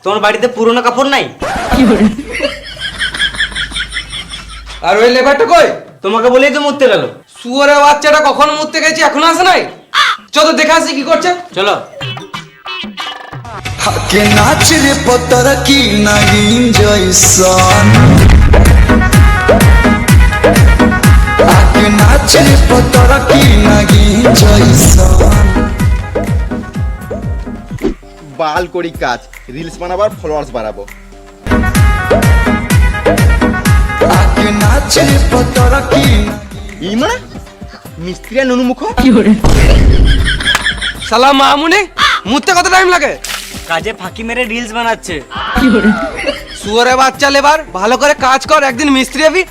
তোমার বাড়িতে পুরনো কাপড় নাই? আর ওই লেবারটা কই? তোমাকে বলেই তো মুততে গেল। শুয়োরের বাচ্চাটা কখন মুততে গেছে এখনো আসে নাই? চলো দেখে আসি কি করছে। চলো। হাকে নাচ রে পতর কি নাগিন জয়সন, হাকে নাচ রে পতর কি নাগিন জয়সন। বাল করি কাজ, রিলস বানাবার ফলোয়ার্স বাড়াবো। হাকে নাচ রে পতর কি ই মানে মিস্ত্রি আর নুনু মুখ। শালা মামুনি মুততে কত টাইম লাগে? কাজে ফাঁকি মেরে রিলস বানাচ্ছে। শুয়োরের বাচ্চা লেবার, ভালো করে কাজ কর, একদিন মিস্ত্রি হবি।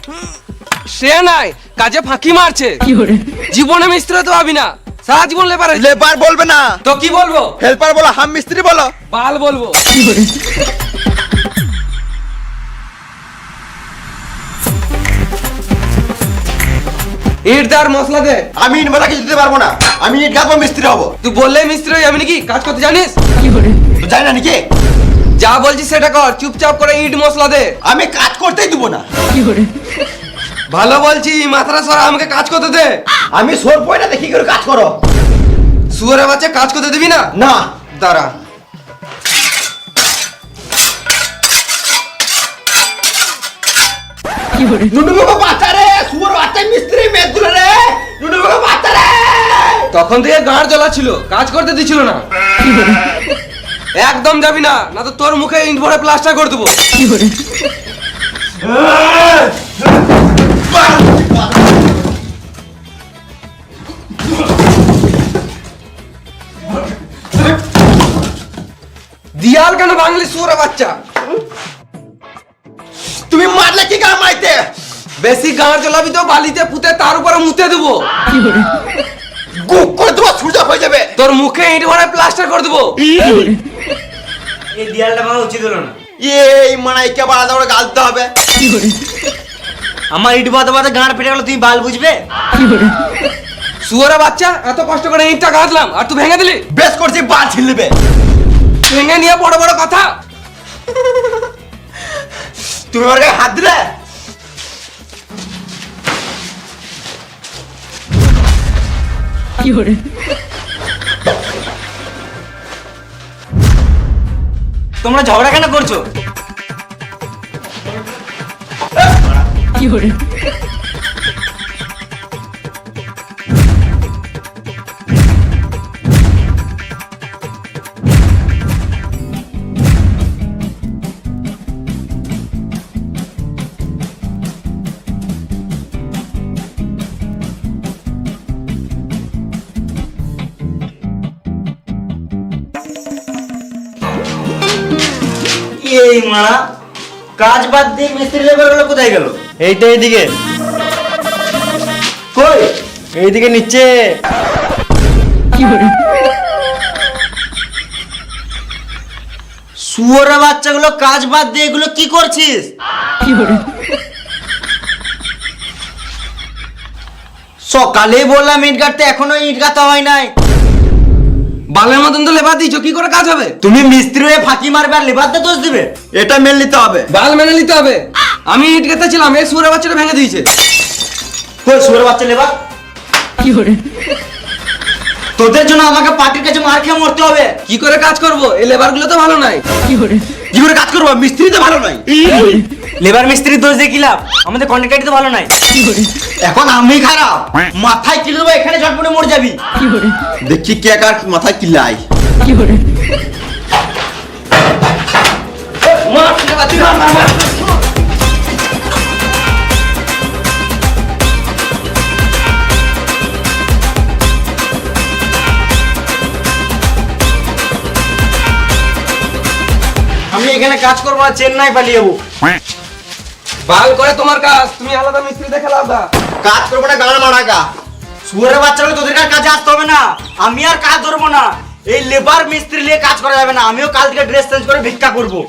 সে নাই কাজে ফাঁকি মারছে। জীবনে মিস্ত্রি হতে পাবি না, সারা জীবন লেবার। লেবার বলবে না তো কি বলবো? হেল্পার বলো, হাম মিস্ত্রি বলো। বাল বলবো। ইট দার মশলা দে। আমি ইট বালা কিছু দিতে পারবো না, আমি ইট গাঁথবো, মিস্ত্রি হবো। তুই বললে মিস্ত্রি হয়ে যাবি নাকি? কাজ করতে জানিস? তো জানি না নাকি? যা বলছি সেটা কর, চুপচাপ করে ইট মশলা দে। আমি কাজ করতেই দিব না। ভালো বলছি, মাথাটা সরা, আমাকে কাজ করতে দে। আমি সোর পয়না দেখি করে কাজ করো। শুয়োরের বাচ্চা কাজ করতে দিবি না? না দাঁড়া। নুনু মুখ বাচ্চা রে, সুর বাচ্চা মিস্ত্রি মেদুলে রে, নুনু মুখ বাচ্চা রে। তখন থেকে গাঁড় জ্বলা ছিল, কাজ করতে দিছিল না। একদম যাবি না, না তো তোর মুখে ইট ভরে প্লাস্টার করে দেবো। দিয়াল কেন বাংলি শুয়োরের বাচ্চা? তুমি মারলে কি কাম আইতে? বেশি গাঁড় জ্বলাবি তো বালিতে পুঁতে তার উপরে মুতে দেবো। গুক করে তোমার সুজা হয়ে যাবে। তোর মুখে ইট ভরে প্লাস্টার করে দেবো। এই দেয়ালটা ভাঙা উচিত হলো না। এই মানাই কে বাড়া দাও গালতে হবে। আমার ইট বাদা বাদা গাঁড় ফেটে গেল, তুমি বাল বুঝবে? শুয়োরের বাচ্চা, এত কষ্ট করে ইটটা গাঁথলাম আর তুই ভেঙে দিলি। বেশ করছি, বাল ছিলবে। ভেঙে নিয়ে বড় বড় কথা। তুমি আমার গায়ে হাত দিলে। তোমরা ঝগড়া কেন করছো? এই মারা কাজ বাদ দিয়ে মিস্ত্রি লেবার গুলো কোথায় গেল? এইটা এইদিকে। কই? এইদিকে নিচে। শুয়োরের বাচ্চাগুলো কাজ বাদ দিয়ে এগুলো কি করছিস? সকালেই বললাম ইট গাঁথতে, এখনো ইট গাঁথা হয় নাই। বালের মতন তো লেবার দিয়েছো, কি করে কাজ হবে? তুমি মিস্ত্রি হয়ে ফাঁকি মারবে আর লেবারতে দোষ দিবে? এটা মেনে নিতে হবে। বাল মেনে নিতে হবে। আমি ইট গেঁথেছিলাম, এই শুয়োরের বাচ্চাটা ভেঙে দিয়েছে। কই শুয়োরের বাচ্চা লেবার? তোদের জন্য আমাকে পার্টির কাছে মার খেয়ে মরতে হবে। কি করে কাজ করব? এই লেবার গুলো তো ভালো নাই। কি করে কাজ করবো? মিস্ত্রি তো ভালো নাই। লেবার মিস্ত্রি দোষ দিয়ে কি লাভ? আমাদের কন্ট্রাক্টর তো ভালো নাই। এখন আমি খারাপ, মাথায় কিলে দেবো, এখানে ঝটপটে মরে যাবি। দেখি কে কার মাথায় কিলাই। আমি এখানে কাজ করবো না, চেন্নাই পালিয়ে যাবো। বাল করে তোমার কাজ, তুমি আলাদা মিস্ত্রি দেখে লাভ। কাজ করবো না, গান মারা কা। শুয়োরের বাচ্চাগুলো তোদের কাছে আসতে হবে না। আমি আর কাজ ধরবো না। এই লেবার মিস্ত্রি নিয়ে কাজ করা যাবে না। আমিও কাল থেকে ড্রেস চেঞ্জ করে ভিক্ষা করবো।